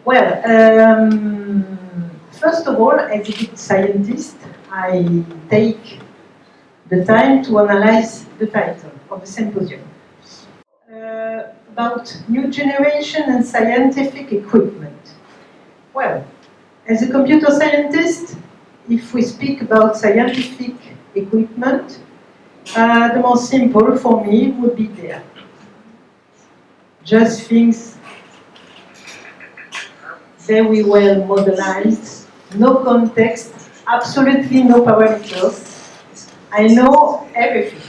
Well, first of all, as a good scientist, I take the time to analyze the title of the symposium. About new generation and scientific equipment. Well, as a computer scientist, if we speak about scientific equipment, the most simple for me would be there. Just things very well modelized, no context, absolutely no parameters. I know everything.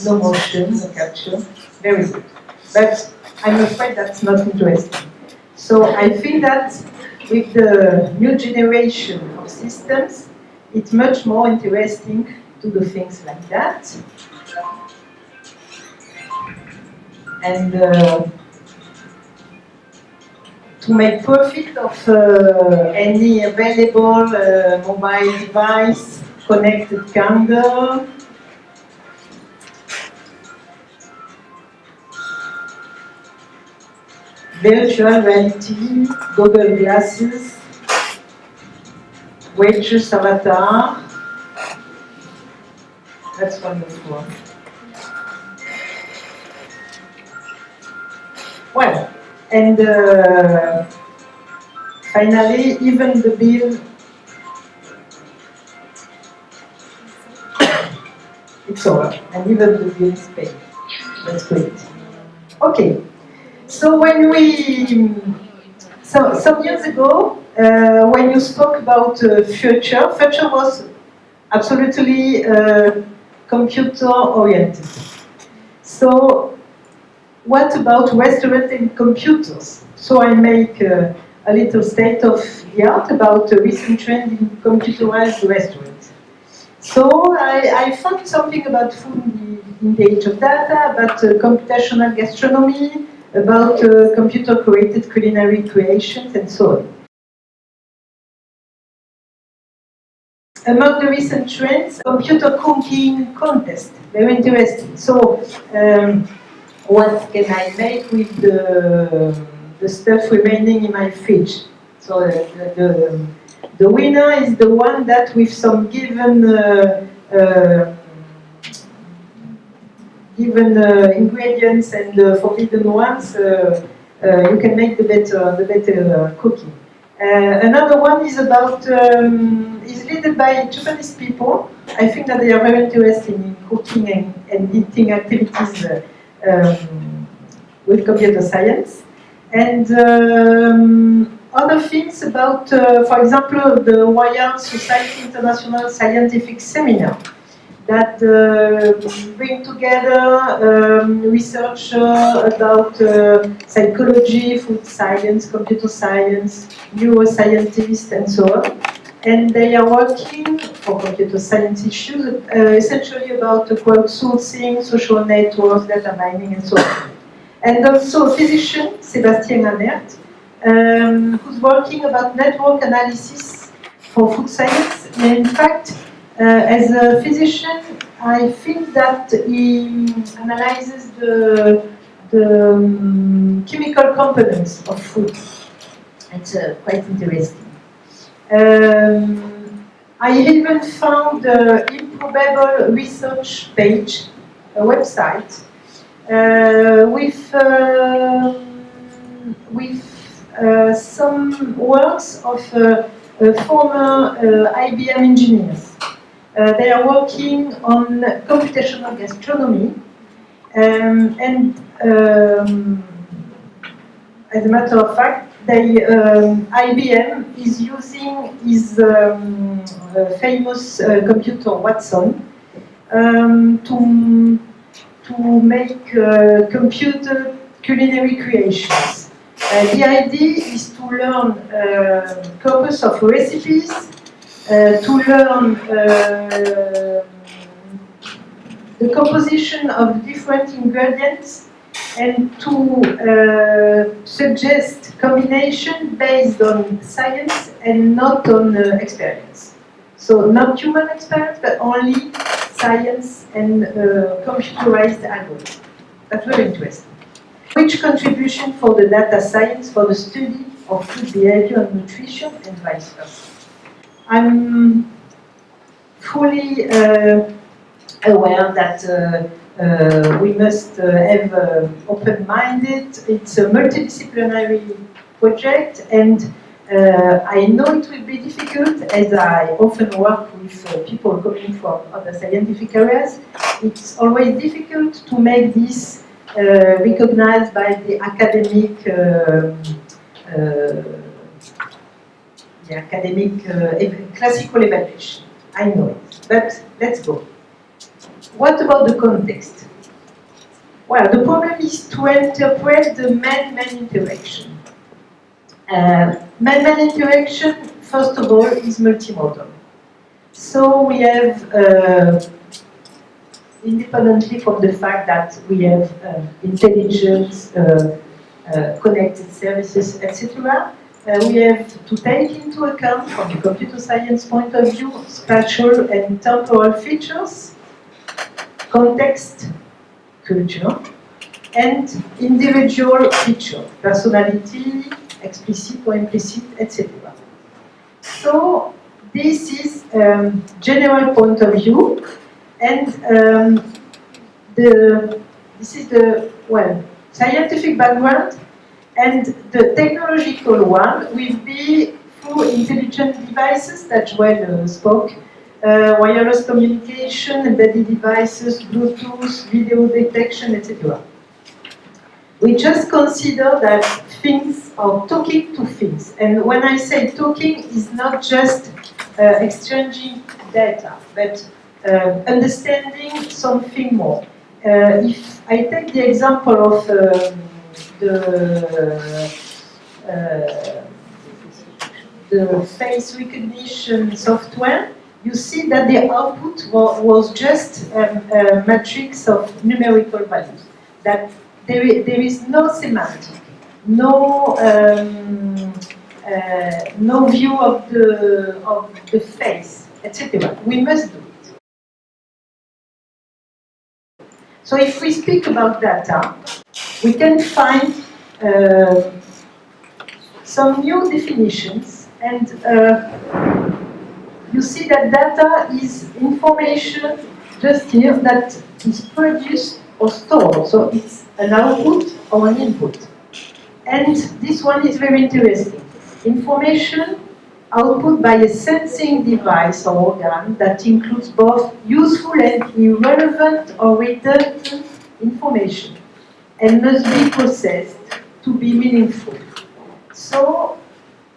No motion, no capture, very good. But I'm afraid that's not interesting. So I feel that with the new generation of systems, it's much more interesting to do things like that. And to make profit of any available mobile device, connected candle, virtual reality, Google Glasses, Wedge's avatar. That's wonderful. Well, and finally, even the bill, it's over, and even the bill is paid. That's great. Okay, so when some years ago, when you spoke about future was absolutely computer-oriented. So what about restaurant and computers? So I make a little state of the art about a recent trend in computerized restaurants. So I found something about food in the age of data, about computational gastronomy, about computer-created culinary creations, and so on. Among the recent trends, computer cooking contest, very interesting. So, what can I make with the stuff remaining in my fridge? So the winner is the one that with some given ingredients and forbidden ones, you can make the better cooking. Another one is about is led by Japanese people. I think that they are very interested in cooking and eating activities with computer science. And other things about, for example, the Wired Society International Scientific Seminar that bring together researchers about psychology, food science, computer science, neuroscientists, and so on. And they are working for computer science issues, essentially about crowdsourcing, social networks, data mining, and so on. And also a physician, Sébastien Anert, who's working about network analysis for food science. And in fact, as a physician, I think that he analyzes the chemical components of food. It's quite interesting. I even found an improbable research page, a website, with some works of former IBM engineers. They are working on computational gastronomy, and as a matter of fact, IBM is using his famous computer Watson to make computer culinary creations. The idea is to learn corpus of recipes, to learn the composition of different ingredients, and to suggest combination based on science and not on experience. So not human experience, but only science and computerized algorithms. That's very interesting. Which contribution for the data science for the study of food behavior and nutrition and vice versa. I'm fully aware that we must have open-minded. It's a multidisciplinary project, and I know it will be difficult, as I often work with people coming from other scientific areas. It's always difficult to make this recognized by the academic classical evaluation. I know it, but let's go. What about the context? Well, the problem is to interpret the man-man interaction. Man-man interaction, first of all, is multimodal. So we have, independently from the fact that we have intelligence, connected services, etc., we have to take into account, from the computer science point of view, spatial and temporal features, context, culture, and individual feature, personality, explicit or implicit, etc. So this is general point of view, and this is the scientific background, and the technological one will be through intelligent devices that Joël spoke. Wireless communication, embedded devices, Bluetooth, video detection, etc. We just consider that things are talking to things. And when I say talking, it's not just exchanging data, but understanding something more. If I take the example of the face recognition software, you see that the output was just a matrix of numerical values. That there is no semantic, no view of the face, etc. We must do it. So if we speak about data, we can find some new definitions, and you see that data is information just here that is produced or stored. So it's an output or an input. And this one is very interesting. Information output by a sensing device or organ that includes both useful and irrelevant or redundant information and must be processed to be meaningful. So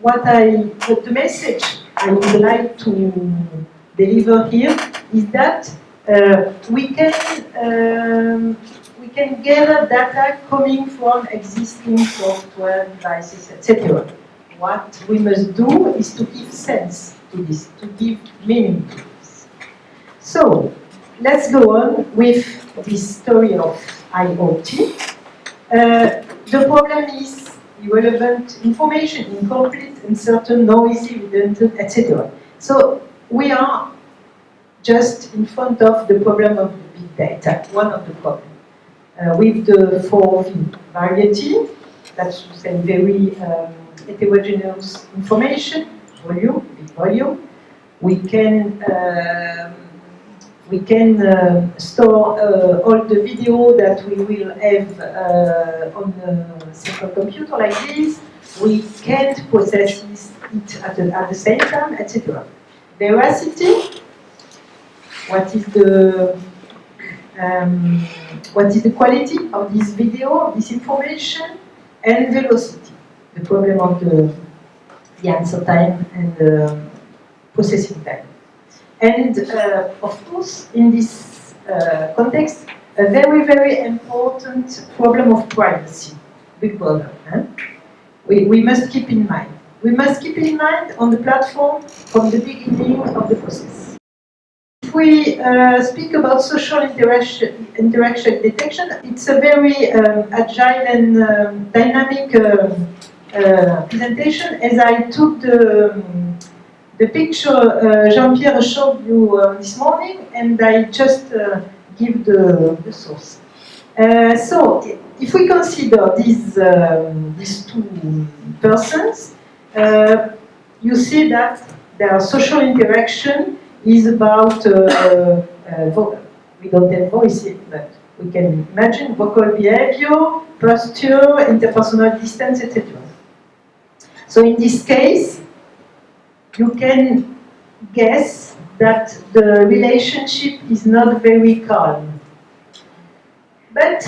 the message I would like to deliver here is that we can gather data coming from existing software, devices, etc. What we must do is to give sense to this, to give meaning to this. So let's go on with this story of IoT. The problem is irrelevant information, incomplete, uncertain, noisy, redundant, etc. So we are just in front of the problem of the big data, one of the problems. With the 4V variety, that's to say very heterogeneous information, volume, big volume, we can store all the video that we will have on a simple computer like this. We can't process it at the same time, etc. Veracity, what is the quality of this video, of this information, and velocity, the problem of the answer time and the processing time. And of course, in this context, a very, very important problem of privacy, Big Brother. We must keep in mind. We must keep in mind on the platform from the beginning of the process. If we speak about social interaction detection, it's a very agile and dynamic presentation, as I took the picture Jean-Pierre showed you this morning, and I just give the source. So if we consider these two persons, you see that their social interaction is about, we don't have voice yet, but we can imagine vocal behavior, posture, interpersonal distance, etc. So in this case, you can guess that the relationship is not very calm. But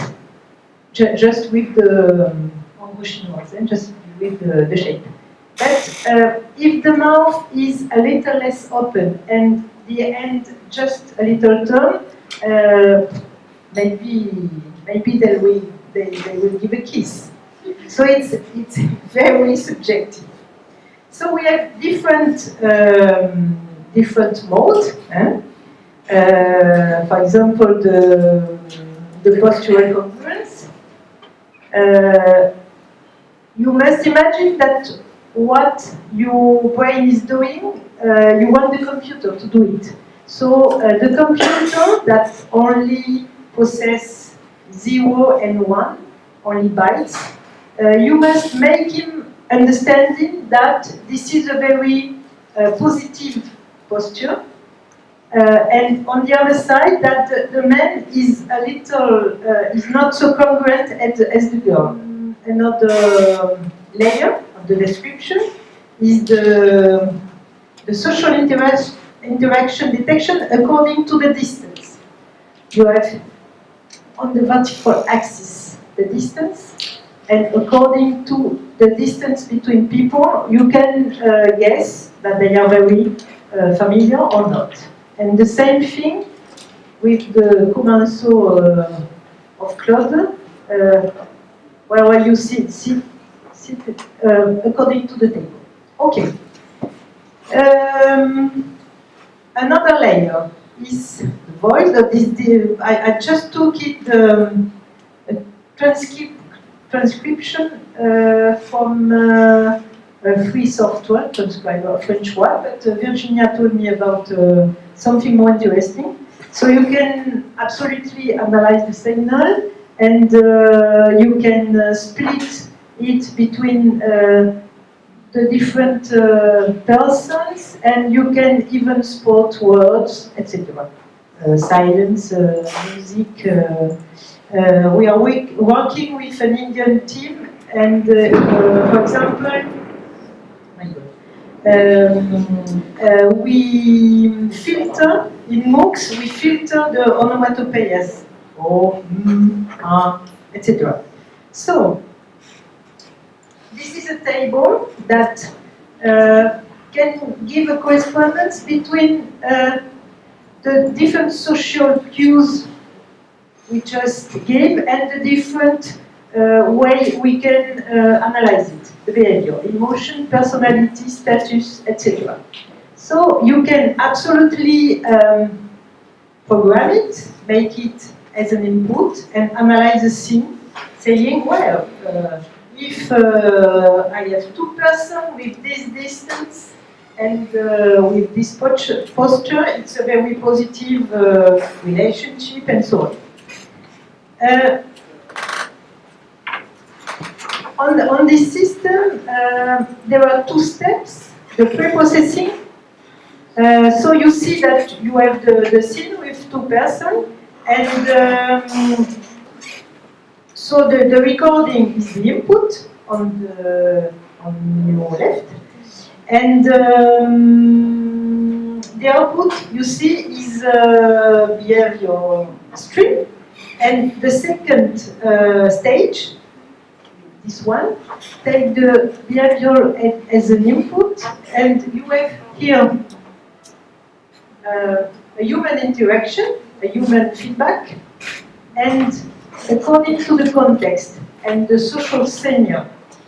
just with the just with the shape. But if the mouth is a little less open and the end just a little turn, maybe they will give a kiss. So it's very subjective. So we have different modes. For example, the postural congruence. You must imagine that what your brain is doing, you want the computer to do it. So the computer that only processes 0 and 1, only bytes, you must make him understanding that this is a very positive posture. And on the other side, that the man is a little, is not so congruent as the girl. Another layer of the description is the social interaction detection according to the distance. You have on the vertical axis the distance, and according to the distance between people, you can guess that they are very familiar or not. And the same thing with the commensaux of Claude, where you sit according to the table. Okay. Another layer is the voice. I just took it transcription from a free software transcriber, French one, but Virginia told me about something more interesting. So you can absolutely analyze the signal, and you can split it between the different persons, and you can even spot words, etc. Silence, music. We are working with an Indian team, and for example, we filter in MOOCs. We filter the onomatopoeias, etc. So this is a table that can give a correspondence between the different social cues we just gave and the different way we can analyze it, the behavior, emotion, personality, status, etc. So you can absolutely program it, make it as an input, and analyze the scene, saying, well, if I have two persons with this distance and with this posture, it's a very positive relationship, and so on. On this system, there are two steps. The pre-processing. So you see that you have the scene with two persons, and so the recording is the input on your left, and the output you see is behavior stream, and the second stage, this one, take the behavior as an input, and you have here a human interaction, a human feedback, and according to the context and the social senior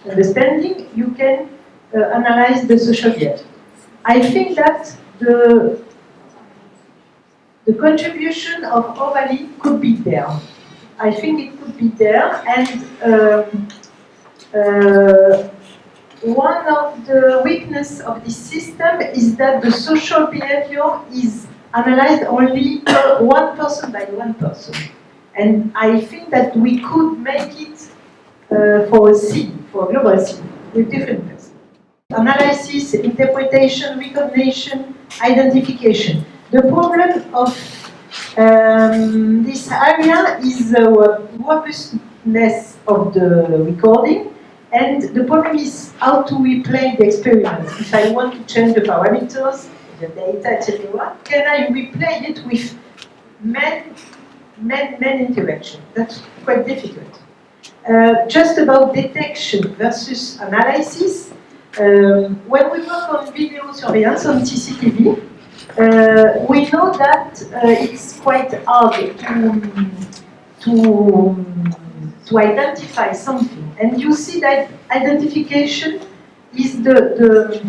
understanding, you can analyze the social behavior. I think that the contribution of Ovalle could be there. I think it could be there, and one of the weaknesses of this system is that the social behavior is analyzed only one person by one person. And I think that we could make it for a scene, for a global scene, with different persons. Analysis, interpretation, recognition, identification. The problem of this area is the robustness of the recording, and the problem is how to replay the experiment. If I want to change the parameters, the data, etc., can I replay it with man interaction? That's quite difficult. Just about detection versus analysis. When we work on video surveillance on CCTV, we know that it's quite hard to identify something. And you see that identification is the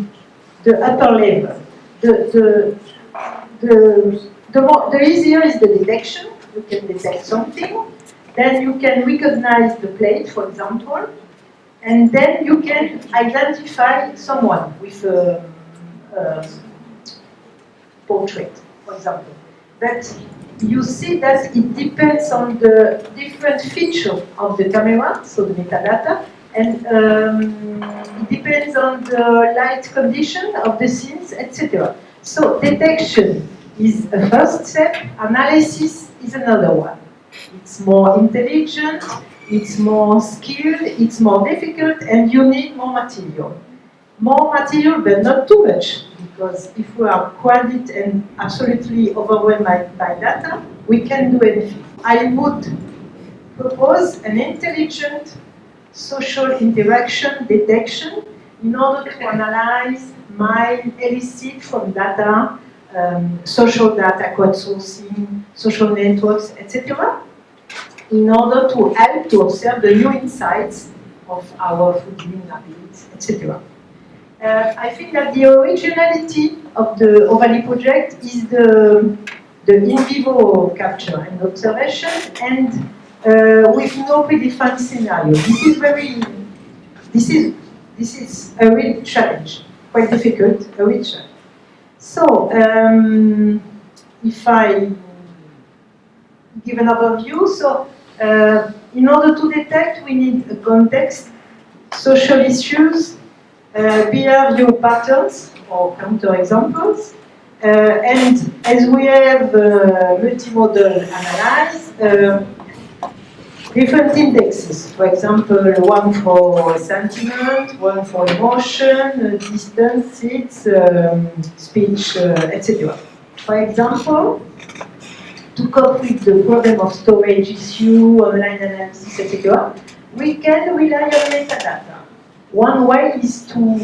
upper level. The easier is the detection. You can detect something. Then you can recognize the plate, for example. And then you can identify someone with a portrait, for example. But you see that it depends on the different features of the camera, so the metadata, and it depends on the light condition of the scenes, etc. So detection is a first step, analysis is another one. It's more intelligent, it's more skilled, it's more difficult, and you need more material. More material, but not too much, because if we are crowded and absolutely overwhelmed by data, we can do anything. I would propose an intelligent social interaction detection in order to analyze, mine, elicit from data, social data, crowdsourcing, social networks, etc., in order to help to observe the new insights of our food habits, etc. I think that the originality of the OVALI project is the in vivo capture and observation, and with no predefined scenario. This is a real challenge, quite difficult, a real challenge. So, if I give an overview, so in order to detect, we need a context, social issues, behavioral patterns or counterexamples, and as we have multimodal analyze, different indexes. For example, one for sentiment, one for emotion, distance, seats, speech, etc. For example, to cope with the problem of storage issue, online analysis, etc., we can rely on metadata. One way is to,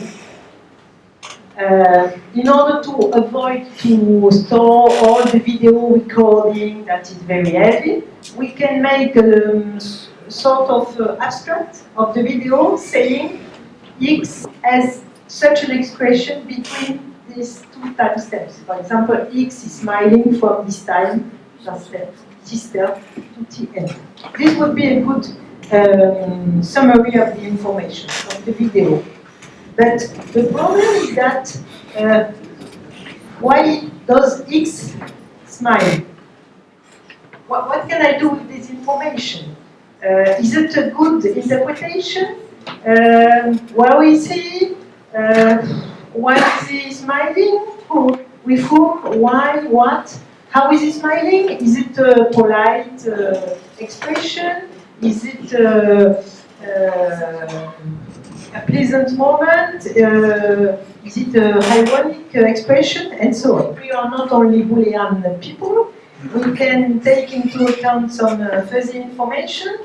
in order to avoid to store all the video recording that is very heavy, we can make a sort of abstract of the video saying X has such an expression between these two time steps. For example, X is smiling from this time, sister to the end. This would be a good summary of the information of the video. But the problem is that why does X smile? What can I do with this information? Is it a good interpretation? Where is he? Why is he smiling? With whom? Why? What? How is he smiling? Is it a polite expression? Is it a pleasant moment? Is it a ironic expression? And so on. We are not only Boolean people. We can take into account some fuzzy information.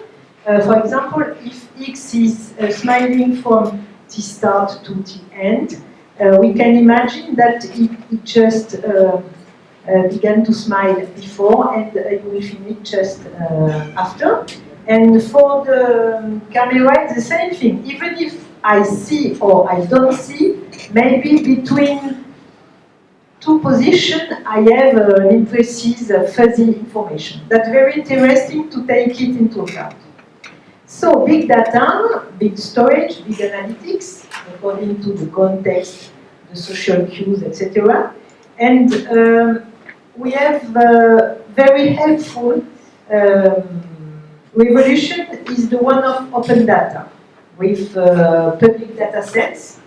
For example, if X is smiling from the start to the end, we can imagine that it just began to smile before and it will finish just after. And for the camera, it's the same thing. Even if I see or I don't see, maybe between two positions, I have an imprecise, fuzzy information. That's very interesting to take it into account. So big data, big storage, big analytics, according to the context, the social cues, etc. And we have very helpful revolution is the one of open data, with public data sets,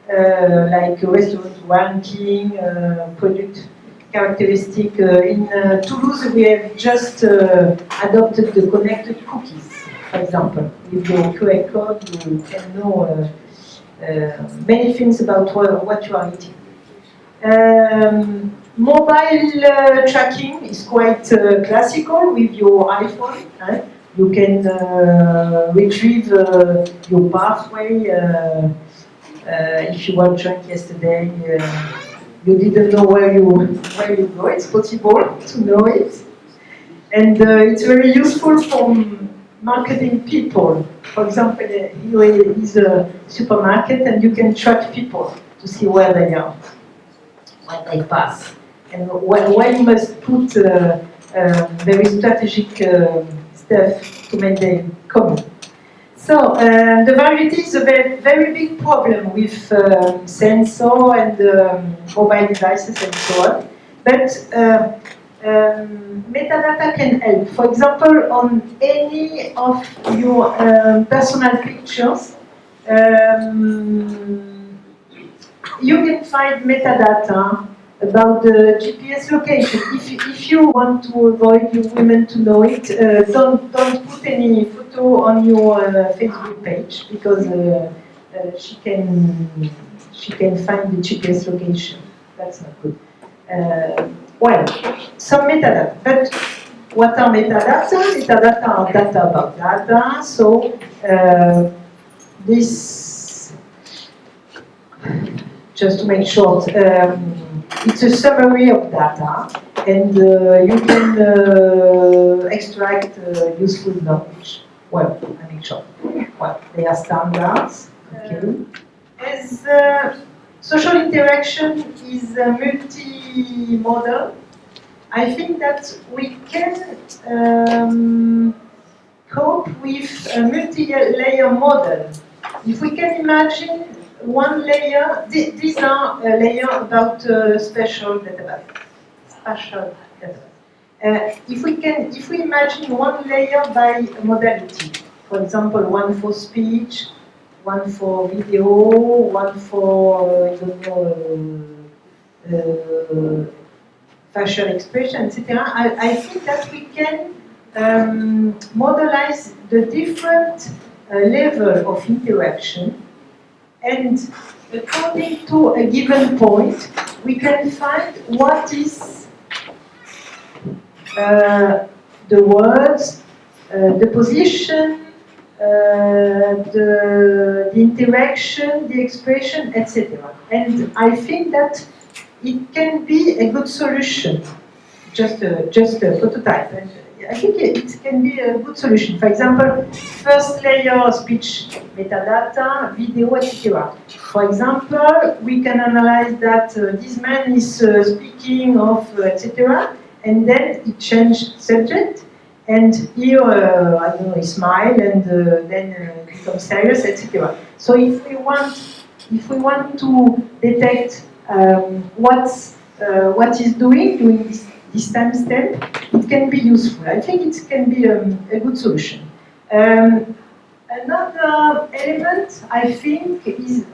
like restaurant ranking, product characteristic. In Toulouse, we have just adopted the connected cookies, for example. With your QR code, you can know many things about what you are eating. Mobile tracking is quite classical with your iPhone. You can retrieve your pathway. If you were drunk yesterday, you didn't know where you go. It's possible to know it, and it's very useful for marketing people. For example, here is a supermarket, and you can track people to see where they are, when they pass, and when you must put very strategic stuff to make them come. So the variety is a very big problem with sensor and mobile devices and so on. But metadata can help. For example, on any of your personal pictures, you can find metadata about the GPS location. If you want to avoid your women to know it, don't put any photo on your Facebook page, because she can find the GPS location. That's not good. Well, some metadata. But what are metadata? Metadata are data about data. So this, just to make short, it's a summary of data, and you can extract useful knowledge. Well, I make sure. Well, they are standards. Okay. As social interaction is multi-modal, I think that we can cope with a multi-layer model. If we can imagine one layer, these are a layer about spatial database. If we imagine one layer by modality, for example, one for speech, one for video, one for facial expression, etc. I think that we can modelize the different level of interaction. And according to a given point, we can find what is the words, the position, the interaction, the expression, etc. And I think that it can be a good solution, just a prototype. And I think it can be a good solution. For example, first layer speech metadata, video, etc. For example, we can analyze that this man is speaking of, etc. And then it changed subject. And here, I don't know, he smiled and then becomes serious, etc. So if we want to detect what he's doing during this time step, it can be useful. I think it can be a good solution. Another element, I think, is is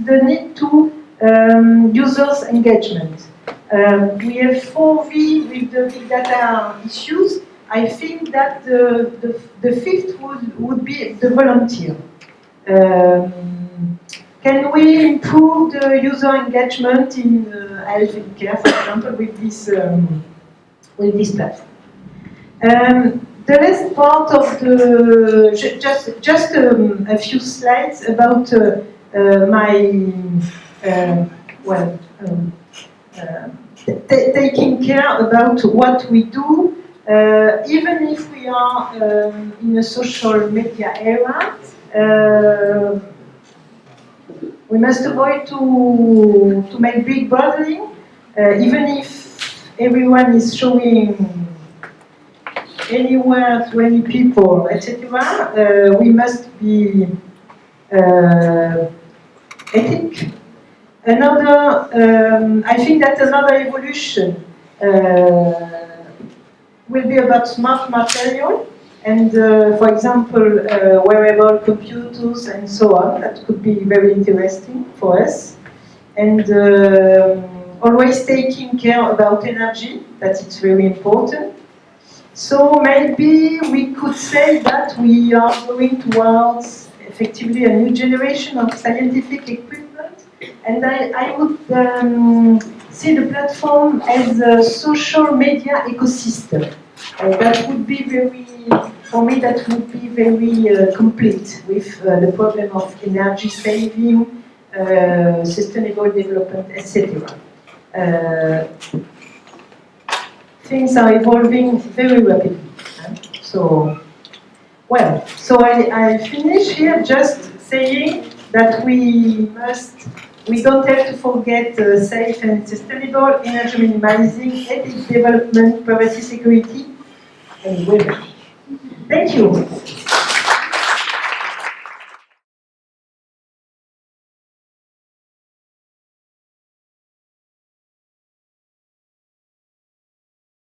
the need to users' engagement. We have 4V with the big data issues. I think that the fifth would be the volunteer. Can we improve the user engagement in health and care, for example, with this platform? The last part of the just a few slides about my taking care about what we do, even if we are in a social media era. We must avoid to make big bothering, even if everyone is showing anywhere to any people, etc. We must be ethic. I think that another evolution will be about smart material. And for example, wearable computers and so on, that could be very interesting for us. And always taking care about energy, that it's very important. So maybe we could say that we are going towards effectively a new generation of scientific equipment, and I would see the platform as a social media ecosystem. That would be very, for me, that would be very complete with the problem of energy saving, sustainable development, etc. Things are evolving very rapidly. So I finish here just saying that we don't have to forget safe and sustainable energy minimizing, ethics development, privacy security, and women. Thank you.